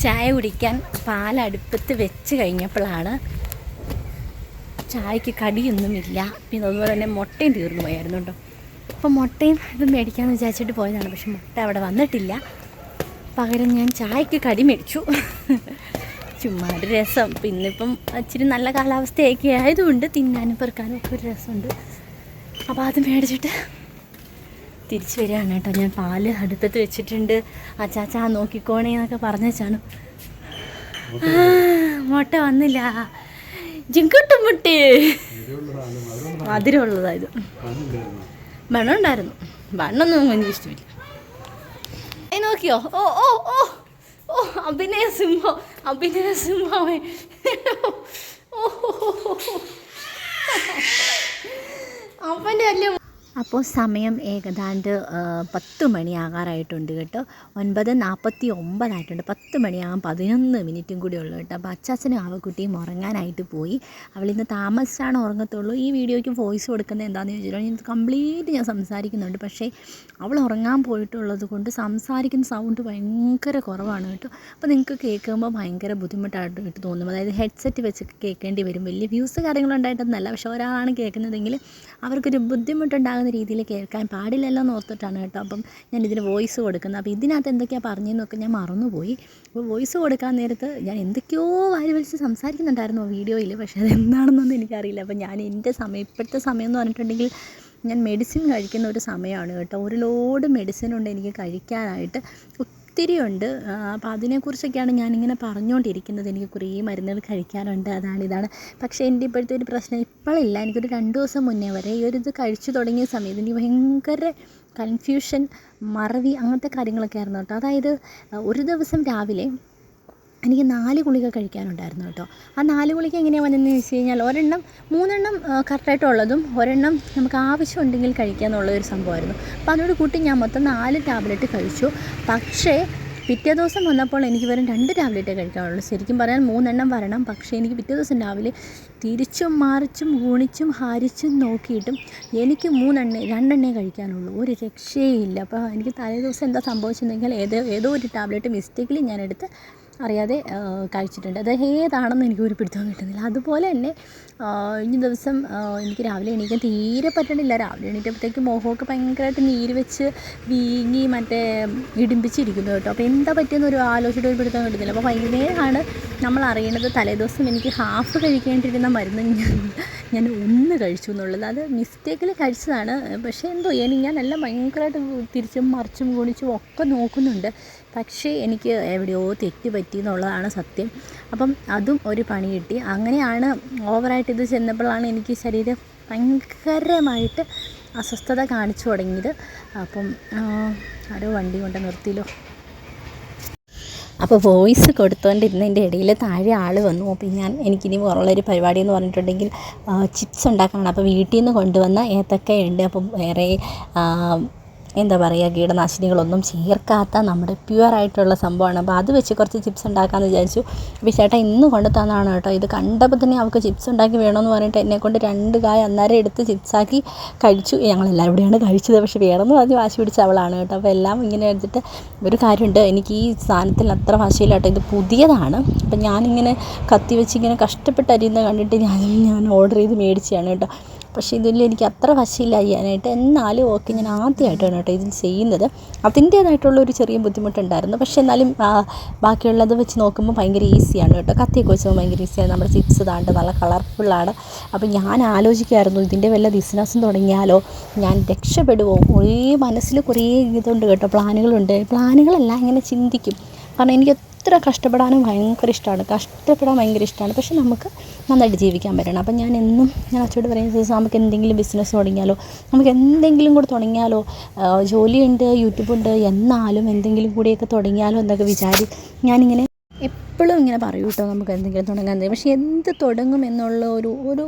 ചായ കുടിക്കാൻ പാലടുപ്പത്ത് വെച്ച് കഴിഞ്ഞപ്പോഴാണ് ചായക്ക് കടിയൊന്നുമില്ല. പിന്നെ അതുപോലെ തന്നെ മുട്ടയും തീർന്നു പോയായിരുന്നു കേട്ടോ. അപ്പോൾ മുട്ടയും ഇത് മേടിക്കാമെന്ന് വിചാരിച്ചിട്ട് പോയതാണ്. പക്ഷെ മുട്ട അവിടെ വന്നിട്ടില്ല. പകരം ഞാൻ ചായക്ക് കടി മേടിച്ചു. ചുമ്മാ ഒരു രസം. പിന്നിപ്പം ഇച്ചിരി നല്ല കാലാവസ്ഥയൊക്കെ ആയതുകൊണ്ട് തിന്നാനും പെറുക്കാനും ഒക്കെ ഒരു രസമുണ്ട്. അപ്പോൾ അത് മേടിച്ചിട്ട് തിരിച്ച് വരികയാണ് കേട്ടോ. ഞാൻ പാല് അടുപ്പത്ത് വെച്ചിട്ടുണ്ട്. അച്ചാച്ചാ നോക്കിക്കോണേ എന്നൊക്കെ പറഞ്ഞു വെച്ചാണ്. മുട്ട വന്നില്ല. ജിങ്കുട്ടും മുട്ടി മധുരമുള്ളതായത് വെണ്ണം ഉണ്ടായിരുന്നു. വെണ്ണൊന്നും എനിക്കിഷ്ടമില്ല. നോക്കിയോ? ഓ ഓ ഓ ഓ അഭിനയ സിംഹം, അഭിനയ സിംഹമേ. അവൻ്റെ അല്ലേ. അപ്പോൾ സമയം ഏകദാണ്ട് 10 മണിയാകാറായിട്ടുണ്ട് കേട്ടോ. 9:49 10 മണിയാകാൻ 11 മിനിറ്റും കൂടി ഉള്ളൂ കേട്ടോ. അപ്പോൾ അച്ചാച്ചനും ആവക്കുട്ടിയും ഉറങ്ങാനായിട്ട് പോയി. അവളിന്ന് താമസിച്ചാണ് ഉറങ്ങത്തുള്ളൂ. ഈ വീഡിയോയ്ക്ക് വോയിസ് കൊടുക്കുന്നത് എന്താണെന്ന് ചോദിച്ചിട്ടുണ്ടെങ്കിൽ കംപ്ലീറ്റ് ഞാൻ സംസാരിക്കുന്നുണ്ട്. പക്ഷേ അവൾ ഉറങ്ങാൻ പോയിട്ടുള്ളത് കൊണ്ട് സംസാരിക്കുന്ന സൗണ്ട് ഭയങ്കര കുറവാണ് കേട്ടോ. അപ്പോൾ നിങ്ങൾക്ക് കേൾക്കുമ്പോൾ ഭയങ്കര ബുദ്ധിമുട്ടായിട്ട് തോന്നും. അതായത് ഹെഡ്സെറ്റ് വെച്ച് കേൾക്കേണ്ടി വരും. വലിയ വ്യൂസ് കാര്യങ്ങളുണ്ടായിട്ടൊന്നല്ല, പക്ഷേ ഒരാളാണ് കേൾക്കുന്നതെങ്കിൽ അവർക്കൊരു ബുദ്ധിമുട്ടുണ്ടാകുന്ന രീതിയിൽ കേൾക്കാൻ പാടില്ലല്ലോ എന്ന് ഓർത്തിട്ടാണ് കേട്ടോ. അപ്പം ഞാൻ ഇതിന് വോയിസ് കൊടുക്കുന്നത്. അപ്പോൾ ഇതിനകത്ത് എന്തൊക്കെയാണ് പറഞ്ഞതെന്നൊക്കെ ഞാൻ മറന്നുപോയി. അപ്പോൾ വോയിസ് കൊടുക്കാൻ നേരത്ത് ഞാൻ എന്തൊക്കെയോ വാരി വലിച്ച് സംസാരിക്കുന്നുണ്ടായിരുന്നു വീഡിയോയിൽ. പക്ഷേ അതെന്താണെന്നൊന്നും എനിക്കറിയില്ല. അപ്പോൾ ഞാൻ എൻ്റെ സമയം, ഇപ്പോഴത്തെ സമയം എന്ന് പറഞ്ഞിട്ടുണ്ടെങ്കിൽ ഞാൻ മെഡിസിൻ കഴിക്കുന്ന ഒരു സമയമാണ് കേട്ടോ. ഒരു ലോഡ് മെഡിസിനുണ്ട് എനിക്ക് കഴിക്കാനായിട്ട്, ഒത്തിരിയുണ്ട്. അപ്പോൾ അതിനെക്കുറിച്ചൊക്കെയാണ് ഞാനിങ്ങനെ പറഞ്ഞുകൊണ്ടിരിക്കുന്നത്. എനിക്ക് കുറേ മരുന്നുകൾ കഴിക്കാനുണ്ട്, അതാണ്. പക്ഷേ എൻ്റെ ഇപ്പോഴത്തെ ഒരു പ്രശ്നം ഇപ്പോഴില്ല. എനിക്കൊരു 2 ദിവസം മുന്നേ വരെ ഈ ഒരു ഇത് കഴിച്ചു തുടങ്ങിയ സമയത്ത് എനിക്ക് ഭയങ്കര കൺഫ്യൂഷൻ, മറവി, അങ്ങനത്തെ കാര്യങ്ങളൊക്കെ ആയിരുന്നു കേട്ടോ. അതായത് ഒരു ദിവസം രാവിലെ എനിക്ക് 4 ഗുളിക കഴിക്കാനുണ്ടായിരുന്നു കേട്ടോ. ആ 4 ഗുളിക എങ്ങനെയാണ് വന്നതെന്ന് വെച്ച് കഴിഞ്ഞാൽ 3 കറക്റ്റായിട്ടുള്ളതും 1 നമുക്ക് ആവശ്യമുണ്ടെങ്കിൽ കഴിക്കുക എന്നുള്ളൊരു സംഭവമായിരുന്നു. അപ്പോൾ അതോട് കൂട്ടി ഞാൻ മൊത്തം 4 ടാബ്ലറ്റ് കഴിച്ചു. പക്ഷേ പിറ്റേ ദിവസം വന്നപ്പോൾ എനിക്ക് വെറും 2 ടാബ്ലറ്റേ കഴിക്കാനുള്ളൂ. ശരിക്കും പറഞ്ഞാൽ 3 വരണം. പക്ഷേ എനിക്ക് പിറ്റേ ദിവസം രാവിലെ തിരിച്ചും മറിച്ചും ഗുണിച്ചും ഹരിച്ചും നോക്കിയിട്ടും എനിക്ക് 2 കഴിക്കാനുള്ളൂ. ഒരു രക്ഷയില്ല. അപ്പോൾ എനിക്ക് തലേ ദിവസം എന്താ സംഭവിച്ചതെങ്കിൽ ഏതോ ഒരു ടാബ്ലറ്റ് മിസ്റ്റേക്കിൽ ഞാനെടുത്ത് അറിയാതെ കഴിച്ചിട്ടുണ്ട്. അത് ഏതാണെന്ന് എനിക്കൊരു പിടുത്തം കിട്ടുന്നില്ല. അതുപോലെ തന്നെ ഇനി ദിവസം എനിക്ക് രാവിലെ എണീക്കാൻ തീരെ പറ്റണില്ല. രാവിലെ എണീറ്റപ്പോഴത്തേക്ക് മുഖമൊക്കെ ഭയങ്കരമായിട്ട് നീര് വെച്ച് വീങ്ങി ഇടിമ്പിച്ചിരിക്കുന്നു കേട്ടോ. അപ്പോൾ എന്താ പറ്റിയെന്ന് ഒരു ആലോചിച്ചിട്ട് ഒരു പിടുത്തം കിട്ടുന്നില്ല. അപ്പോൾ വൈകുന്നേരമാണ് നമ്മൾ അറിയണത് തലേദിവസം എനിക്ക് ഹാഫ് കഴിക്കേണ്ടിയിരുന്ന മരുന്ന് ഞാൻ 1 കഴിച്ചു എന്നുള്ളത്. അത് മിസ്റ്റേക്കിൽ കഴിച്ചതാണ്. പക്ഷേ എന്തോ ഞാനെല്ലാം ഭയങ്കരമായിട്ട് തിരിച്ചും മറിച്ചും ഗുണിച്ചും ഒക്കെ നോക്കുന്നുണ്ട്. പക്ഷേ എനിക്ക് എവിടെയോ തെറ്റ് പറ്റി എന്നുള്ളതാണ് സത്യം. അപ്പം അതും ഒരു പണി കിട്ടി. അങ്ങനെയാണ് ഓവറായിട്ട് ഇത് ചെന്നപ്പോഴാണ് എനിക്ക് ശരീരം ഭയങ്കരമായിട്ട് അസ്വസ്ഥത കാണിച്ചു തുടങ്ങിയത്. അപ്പം ആരോ വണ്ടി കൊണ്ട് നിർത്തിയല്ലോ. അപ്പോൾ വോയിസ് കൊടുത്തുകൊണ്ടിരുന്നതിൻ്റെ ഇടയിൽ താഴെ ആൾ വന്നു. അപ്പോൾ എനിക്കിനി ഉള്ളൊരു പരിപാടി എന്ന് പറഞ്ഞിട്ടുണ്ടെങ്കിൽ ചിപ്സ് ഉണ്ടാക്കാനാണ്. അപ്പോൾ വീട്ടിൽ നിന്ന് കൊണ്ടുവന്ന ഏത്തക്കയുണ്ട്. അപ്പം വേറെ എന്താ പറയുക, കീടനാശിനികളൊന്നും ചേർക്കാത്ത നമ്മുടെ പ്യുവറായിട്ടുള്ള സംഭവമാണ്. അപ്പോൾ അത് വെച്ച് കുറച്ച് ചിപ്സ് ഉണ്ടാക്കാമെന്ന് വിചാരിച്ചു. അപ്പോൾ ചേട്ടാ ഇന്ന് കൊണ്ട് തന്നതാണ് കേട്ടോ. ഇത് കണ്ടപ്പോൾ തന്നെ അവൾക്ക് ചിപ്സ് ഉണ്ടാക്കി വേണമെന്ന് പറഞ്ഞിട്ട് എന്നെക്കൊണ്ട് 2 കായ അന്നേരം എടുത്ത് ചിപ്സാക്കി കഴിച്ചു. ഞങ്ങളെല്ലാവരും കൂടെയാണ് കഴിച്ചത്. പക്ഷേ വേണമെന്ന് പറഞ്ഞ് വാശി പിടിച്ച അവളാണ് കേട്ടോ. അപ്പോൾ എല്ലാം ഇങ്ങനെ എടുത്തിട്ട് ഒരു കാര്യമുണ്ട്, എനിക്ക് ഈ സാധനത്തിൽ അത്ര വാശിയില്ല കേട്ടോ. ഇത് പുതിയതാണ്. അപ്പം ഞാനിങ്ങനെ കത്തി വെച്ച് ഇങ്ങനെ കഷ്ടപ്പെട്ട് അരിയുന്നത് കണ്ടിട്ട് ഞാൻ ഓർഡർ ചെയ്ത് മേടിച്ചതാണ് കേട്ടോ. പക്ഷേ ഇതിൽ എനിക്ക് അത്ര വശമില്ല ചെയ്യാനായിട്ട്. എന്നാലും ഓക്കെ, ഞാൻ ആദ്യമായിട്ടാണ് കേട്ടോ ഇതിൽ ചെയ്യുന്നത്. അതിൻ്റേതായിട്ടുള്ളൊരു ചെറിയ ബുദ്ധിമുട്ടുണ്ടായിരുന്നു. പക്ഷേ എന്നാലും ബാക്കിയുള്ളത് വെച്ച് നോക്കുമ്പോൾ ഭയങ്കര ഈസിയാണ് കേട്ടോ. കത്തിയൊക്കെ വെച്ച് ഭയങ്കര ഈസിയാണ്. നമ്മുടെ ചിപ്സ് താണ്ട് നല്ല കളർഫുള്ളാണ്. അപ്പോൾ ഞാൻ ആലോചിക്കുമായിരുന്നു ഇതിൻ്റെ വല്ല ബിസിനസ്സും തുടങ്ങിയാലോ, ഞാൻ രക്ഷപ്പെടുമോ. മനസ്സിൽ കുറേ ഇതുണ്ട് കേട്ടോ, പ്ലാനുകളല്ല, ഇങ്ങനെ ചിന്തിക്കും. കാരണം എനിക്ക് എത്ര കഷ്ടപ്പെടാൻ ഭയങ്കര ഇഷ്ടമാണ്. പക്ഷേ നമുക്ക് നന്നായിട്ട് ജീവിക്കാൻ പറ്റണം. അപ്പം ഞാൻ അച്ഛനോട് പറയുന്നത് നമുക്ക് എന്തെങ്കിലും ബിസിനസ് തുടങ്ങിയാലോ, നമുക്ക് എന്തെങ്കിലും കൂടെ തുടങ്ങിയാലോ, ജോലിയുണ്ട്, യൂട്യൂബുണ്ട്, എന്നാലും എന്തെങ്കിലും കൂടിയൊക്കെ തുടങ്ങിയാലോ എന്നൊക്കെ ഞാനിങ്ങനെ എപ്പോഴും ഇങ്ങനെ പറയൂ കേട്ടോ, നമുക്ക് എന്തെങ്കിലും തുടങ്ങാൻ. പക്ഷേ എന്ത് തുടങ്ങും എന്നുള്ള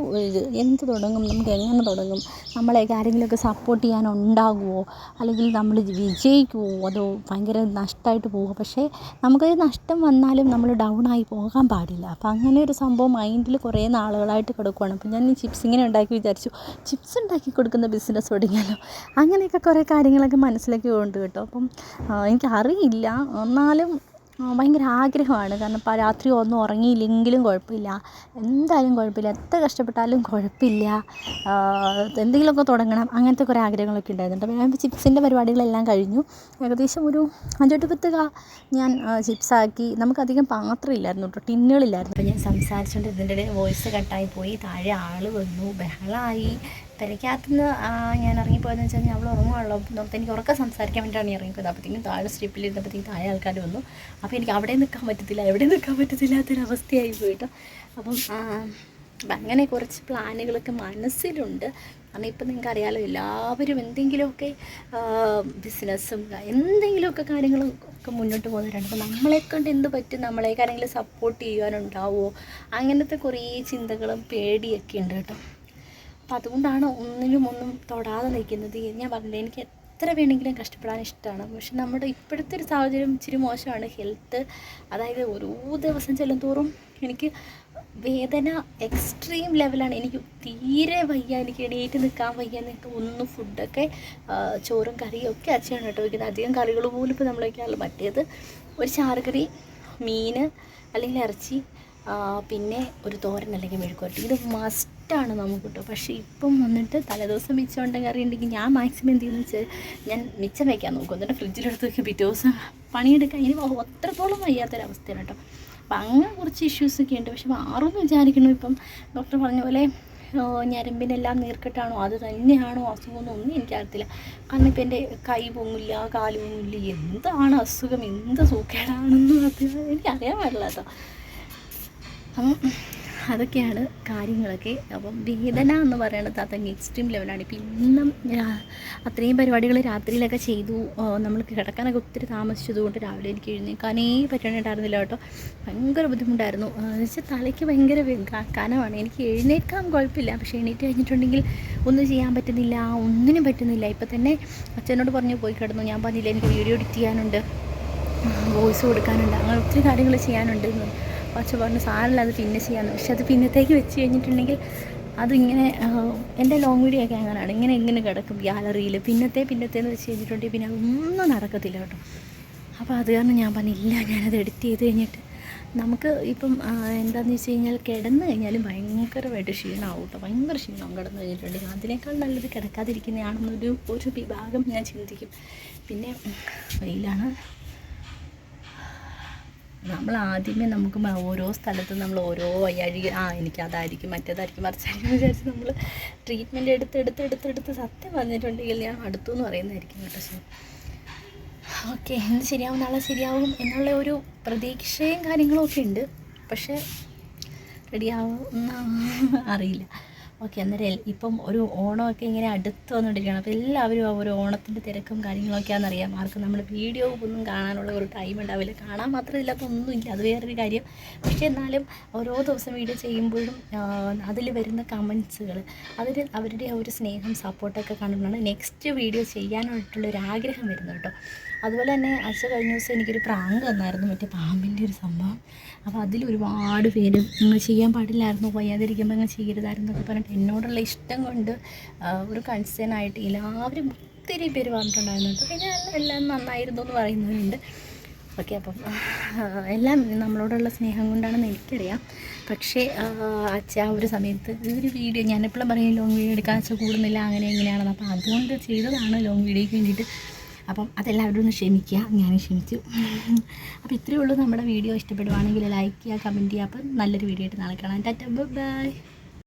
എന്ത് തുടങ്ങും, നമുക്ക് എങ്ങനെ തുടങ്ങും, നമ്മളെയൊക്കെ ആരെങ്കിലുമൊക്കെ സപ്പോർട്ട് ചെയ്യാനുണ്ടാകുമോ, അല്ലെങ്കിൽ നമ്മൾ വിജയിക്കുമോ, അതോ ഭയങ്കര നഷ്ടമായിട്ട് പോകുമോ. പക്ഷേ നമുക്കൊരു നഷ്ടം വന്നാലും നമ്മൾ ഡൗൺ ആയി പോകാൻ പാടില്ല. അപ്പോൾ അങ്ങനെ ഒരു സംഭവം മൈൻഡിൽ കുറേ നാളുകളായിട്ട് കിടക്കുവാണ്. അപ്പോൾ ഞാൻ ഈ ചിപ്സ് ഇങ്ങനെ വിചാരിച്ചു, ചിപ്സ് ഉണ്ടാക്കി കൊടുക്കുന്ന ബിസിനസ് തുടങ്ങിയാലോ, അങ്ങനെയൊക്കെ കുറേ കാര്യങ്ങളൊക്കെ മനസ്സിലാക്കി ഉണ്ട് കേട്ടോ. അപ്പം എനിക്കറിയില്ല, എന്നാലും ഭയങ്കര ആഗ്രഹമാണ്. കാരണം രാത്രി ഒന്നും ഉറങ്ങിയില്ലെങ്കിലും കുഴപ്പമില്ല, എന്തായാലും കുഴപ്പമില്ല, എത്ര കഷ്ടപ്പെട്ടാലും കുഴപ്പമില്ല, എന്തെങ്കിലുമൊക്കെ തുടങ്ങണം, അങ്ങനത്തെ കുറേ ആഗ്രഹങ്ങളൊക്കെ ഉണ്ടായിരുന്നുണ്ട്. അപ്പോൾ ഞാൻ ചിപ്സിൻ്റെ പരിപാടികളെല്ലാം കഴിഞ്ഞു. ഏകദേശം ഒരു 5-10 ഞാൻ ചിപ്സാക്കി. നമുക്കധികം പാത്രമില്ലായിരുന്നു കേട്ടോ, ടിന്നുകളില്ലായിരുന്നു. അപ്പോൾ ഞാൻ സംസാരിച്ചുകൊണ്ട് ഇതിൻ്റെ ഇടയിൽ വോയിസ് കട്ടായി പോയി. താഴെ ആൾ വന്നു, ബഹളമായി. പെരയ്ക്കകത്തുനിന്ന് ഞാൻ ഇറങ്ങിപ്പോയെന്ന് വെച്ച് കഴിഞ്ഞാൽ അവൾ ഉറങ്ങുകയുള്ളൂ. നോർത്ത് എനിക്ക് ഉറക്കം സംസാരിക്കാൻ വേണ്ടിയിട്ടാണ് ഇറങ്ങിപ്പോയത്. അപ്പോഴത്തേക്കും താഴെ സ്ട്രിപ്പിലിരുന്നപ്പോഴത്തേക്കും താഴെ ആൾക്കാർ വന്നു. അപ്പോൾ എനിക്ക് അവിടെ നിൽക്കാൻ പറ്റത്തില്ല, എവിടെ നിൽക്കാൻ പറ്റത്തില്ലാത്തൊരവസ്ഥയായി പോയിട്ടോ. അപ്പം അങ്ങനെ കുറച്ച് പ്ലാനുകളൊക്കെ മനസ്സിലുണ്ട്. കാരണം ഇപ്പം നിങ്ങൾക്ക് അറിയാമല്ലോ, എല്ലാവരും എന്തെങ്കിലുമൊക്കെ ബിസിനസ്സും എന്തെങ്കിലുമൊക്കെ കാര്യങ്ങളും ഒക്കെ മുന്നോട്ട് പോകുന്നവരാണ്. അപ്പോൾ നമ്മളെക്കൊണ്ട് എന്ത് പറ്റും, നമ്മളെക്കാരെങ്കിലും സപ്പോർട്ട് ചെയ്യാനുണ്ടാവുമോ, അങ്ങനത്തെ കുറേ ചിന്തകളും പേടിയൊക്കെ ഉണ്ട് കേട്ടോ. അപ്പം അതുകൊണ്ടാണ് ഒന്നും തൊടാതെ നിൽക്കുന്നത്. ഞാൻ പറഞ്ഞില്ല, എനിക്ക് എത്ര വേണമെങ്കിലും കഷ്ടപ്പെടാൻ ഇഷ്ടമാണ്. പക്ഷെ നമ്മുടെ ഇപ്പോഴത്തെ ഒരു സാഹചര്യം ഇച്ചിരി മോശമാണ്. ഹെൽത്ത്, അതായത് ഓരോ ദിവസം ചെല്ലുന്തോറും എനിക്ക് വേദന എക്സ്ട്രീം ലെവലാണ്. എനിക്ക് തീരെ വയ്യ, എനിക്ക് എണീറ്റ് നിൽക്കാൻ വയ്യ. നിങ്ങൾക്ക് ഒന്നും ഫുഡൊക്കെ ചോറും കറിയും ഒക്കെ അച്ഛനാണ് കേട്ടോ വയ്ക്കുന്നത്. അധികം കറികൾ പോലും ഇപ്പോൾ നമ്മൾ വയ്ക്കാറില്ല. മറ്റേത് ഒരു ചാറുകറി, മീൻ അല്ലെങ്കിൽ ഇറച്ചി, പിന്നെ ഒരു തോരൻ അല്ലെങ്കിൽ മെഴുക്കുവരട്ടി, ഇത് മസ്റ്റാണ് നമുക്ക് കേട്ടോ. പക്ഷേ ഇപ്പം വന്നിട്ട് തലേദിവസം മിച്ചം കറി ഉണ്ടെങ്കിൽ ഞാൻ മാക്സിമം എന്ത് ചെയ്യുന്നത് വെച്ചാൽ ഞാൻ മിച്ചം വയ്ക്കാൻ നോക്കും. എന്നിട്ട് ഫ്രിഡ്ജിലെടുത്ത് വയ്ക്കും, പിറ്റേ ദിവസം പണിയെടുക്കാൻ ഇനി അത്രത്തോളം വയ്യാത്തൊരവസ്ഥയാണ് കേട്ടോ. അപ്പം അങ്ങനെ കുറച്ച് ഇഷ്യൂസൊക്കെ ഉണ്ട്. പക്ഷെ മാറുമെന്ന് വിചാരിക്കുന്നു. ഇപ്പം ഡോക്ടർ പറഞ്ഞ പോലെ ഞരമ്പിനെല്ലാം നീർക്കെട്ടാണോ അത് തന്നെയാണോ അസുഖമൊന്നും എനിക്കറിയത്തില്ല. കാരണം ഇപ്പം എൻ്റെ കൈ പൊങ്ങില്ല, കാല് പൊങ്ങില്ല, എന്താണ് അസുഖം, എന്ത് സൂക്കേടാണെന്ന് എനിക്കറിയാൻ പാടില്ല കേട്ടോ. അപ്പം അതൊക്കെയാണ് കാര്യങ്ങളൊക്കെ. അപ്പം വേദന എന്ന് പറയുന്നത് അതങ്ങ് എക്സ്ട്രീം ലെവലാണ്. ഇപ്പം ഇന്നും അത്രയും പരിപാടികൾ രാത്രിയിലൊക്കെ ചെയ്തു. നമ്മൾ കിടക്കാനൊക്കെ ഒത്തിരി താമസിച്ചതുകൊണ്ട് രാവിലെ എനിക്ക് എഴുന്നേൽക്കാനേ പറ്റണുണ്ടായിരുന്നില്ല കേട്ടോ. ഭയങ്കര ബുദ്ധിമുട്ടായിരുന്നു. എന്ന് വെച്ചാൽ തലയ്ക്ക് ഭയങ്കര കനമാണ്. എനിക്ക് എഴുന്നേൽക്കാൻ കുഴപ്പമില്ല, പക്ഷേ എണീറ്റ് കഴിഞ്ഞിട്ടുണ്ടെങ്കിൽ ഒന്നും ചെയ്യാൻ പറ്റുന്നില്ല, ഒന്നിനും പറ്റുന്നില്ല. ഇപ്പം തന്നെ അച്ഛനോട് പറഞ്ഞു പോയി കിടന്നു. ഞാൻ പറഞ്ഞില്ല, എനിക്ക് വീഡിയോ എഡിറ്റ് ചെയ്യാനുണ്ട്, വോയിസ് കൊടുക്കാനുണ്ട്, അങ്ങനെ ഒത്തിരി കാര്യങ്ങൾ ചെയ്യാനുണ്ട് എന്ന്. അച്ഛൻ പറഞ്ഞു സാരമില്ല, അത് പിന്നെ ചെയ്യാമെന്ന്. പക്ഷെ അത് പിന്നത്തേക്ക് വെച്ച് കഴിഞ്ഞിട്ടുണ്ടെങ്കിൽ അതിങ്ങനെ എൻ്റെ ലോങ് വീഡിയോ ഒക്കെ അങ്ങനെയാണ്, ഇങ്ങനെ കിടക്കും ഗ്യാലറിയിൽ. പിന്നത്തേന്ന് വെച്ച് കഴിഞ്ഞിട്ടുണ്ടെങ്കിൽ പിന്നെ അതൊന്നും നടക്കത്തില്ല കേട്ടോ. അപ്പോൾ അത് കാരണം ഞാൻ പറഞ്ഞില്ല, ഞാനത് എഡിറ്റ് ചെയ്ത് കഴിഞ്ഞിട്ട് നമുക്ക് ഇപ്പം എന്താണെന്ന് വെച്ച് കഴിഞ്ഞാൽ കിടന്നു കഴിഞ്ഞാലും ഭയങ്കരമായിട്ട് ക്ഷീണമാവും കേട്ടോ. ഭയങ്കര ക്ഷീണമാവും കിടന്നു കഴിഞ്ഞിട്ടുണ്ടെങ്കിൽ. അതിനേക്കാൾ നല്ലത് കിടക്കാതിരിക്കുന്നതാണെന്നൊരു വിഭാഗം ഞാൻ ചിന്തിക്കും. പിന്നെ വെയിലാണ്. നമ്മൾ ആദ്യമേ നമുക്ക് ഓരോ സ്ഥലത്തും നമ്മൾ ഓരോ വയ്യാഴി എനിക്ക് അതായിരിക്കും മറ്റേതായിരിക്കും മറിച്ചായിരിക്കും വിചാരിച്ച് നമ്മൾ ട്രീറ്റ്മെൻറ്റ് എടുത്ത് സത്യം വന്നിട്ടുണ്ടെങ്കിൽ ഞാൻ അടുത്തു എന്ന് പറയുന്നതായിരിക്കും കേട്ടോ. സോ ഓക്കെ, എന്ത് ശരിയാവും, നാളെ ശരിയാവും എന്നുള്ള ഒരു പ്രതീക്ഷയും കാര്യങ്ങളും ഒക്കെ ഉണ്ട്. പക്ഷേ റെഡിയാവും അറിയില്ല. ഓക്കെ, അന്നേരം ഇപ്പം ഒരു ഓണമൊക്കെ ഇങ്ങനെ അടുത്ത് വന്നുകൊണ്ടിരിക്കുകയാണ്. അപ്പോൾ എല്ലാവരും ഒരു ഓണത്തിൻ്റെ തിരക്കും കാര്യങ്ങളൊക്കെയാണെന്നറിയാം. ആർക്കും നമ്മുടെ വീഡിയോ ഒന്നും കാണാനുള്ള ഒരു ടൈം ഉണ്ടാവില്ല. കാണാൻ മാത്രം ഇല്ലാത്തൊന്നുമില്ല, അത് വേറൊരു കാര്യം. പക്ഷേ എന്നാലും ഓരോ ദിവസം വീഡിയോ ചെയ്യുമ്പോഴും അതിൽ വരുന്ന കമൻസുകൾ, അവരുടെ ഒരു സ്നേഹം സപ്പോർട്ടൊക്കെ കാണുമ്പോഴാണ് നെക്സ്റ്റ് വീഡിയോ ചെയ്യാനായിട്ടുള്ളൊരു ആഗ്രഹം വരുന്നത് കേട്ടോ. അതുപോലെ തന്നെ അച്ഛൻ കഴിഞ്ഞ ദിവസം എനിക്കൊരു പ്രാങ്ക് തന്നായിരുന്നു, മറ്റേ പാമ്പിൻ്റെ ഒരു സംഭവം. അപ്പോൾ അതിലൊരുപാട് പേര് നിങ്ങൾ ചെയ്യാൻ പാടില്ലായിരുന്നു, വയ്യാതിരിക്കുമ്പോൾ നിങ്ങൾ ചെയ്യരുതായിരുന്നു എന്നൊക്കെ പറഞ്ഞിട്ട് എന്നോടുള്ള ഇഷ്ടം കൊണ്ട് ഒരു കൺസേൺ ആയിട്ട് എല്ലാവരും ഒത്തിരി പേര് പറഞ്ഞിട്ടുണ്ടായിരുന്നു. പിന്നെ എല്ലാം നന്നായിരുന്നു എന്ന് പറയുന്നവരുണ്ട്. ഓക്കെ, അപ്പം എല്ലാം നമ്മളോടുള്ള സ്നേഹം കൊണ്ടാണെന്ന് എനിക്കറിയാം. പക്ഷേ അച്ഛൻ ആ ഒരു സമയത്ത് ഒരു വീഡിയോ ഞാനെപ്പോഴും പറയും ലോങ് വീഡിയോ എടുക്കാൻ അച്ഛൻ കൂടുന്നില്ല അങ്ങനെ എങ്ങനെയാണെന്ന്. അപ്പോൾ അതുകൊണ്ട് ചെയ്തതാണ് ലോങ് വീഡിയോയ്ക്ക് വേണ്ടിയിട്ട്. അപ്പം അതെല്ലാവരും ഒന്ന് ക്ഷമിക്കുക, ഞാൻ ക്ഷമിച്ചു. അപ്പോൾ ഇത്രയേ ഉള്ളൂ. നമ്മുടെ വീഡിയോ ഇഷ്ടപ്പെടുവാണെങ്കിൽ ലൈക്ക് ചെയ്യുക, കമൻറ്റ് ചെയ്യുക. അപ്പം നല്ലൊരു വീഡിയോ ആയിട്ട് നാളെ കാണാം. ടാറ്റ, ബൈ.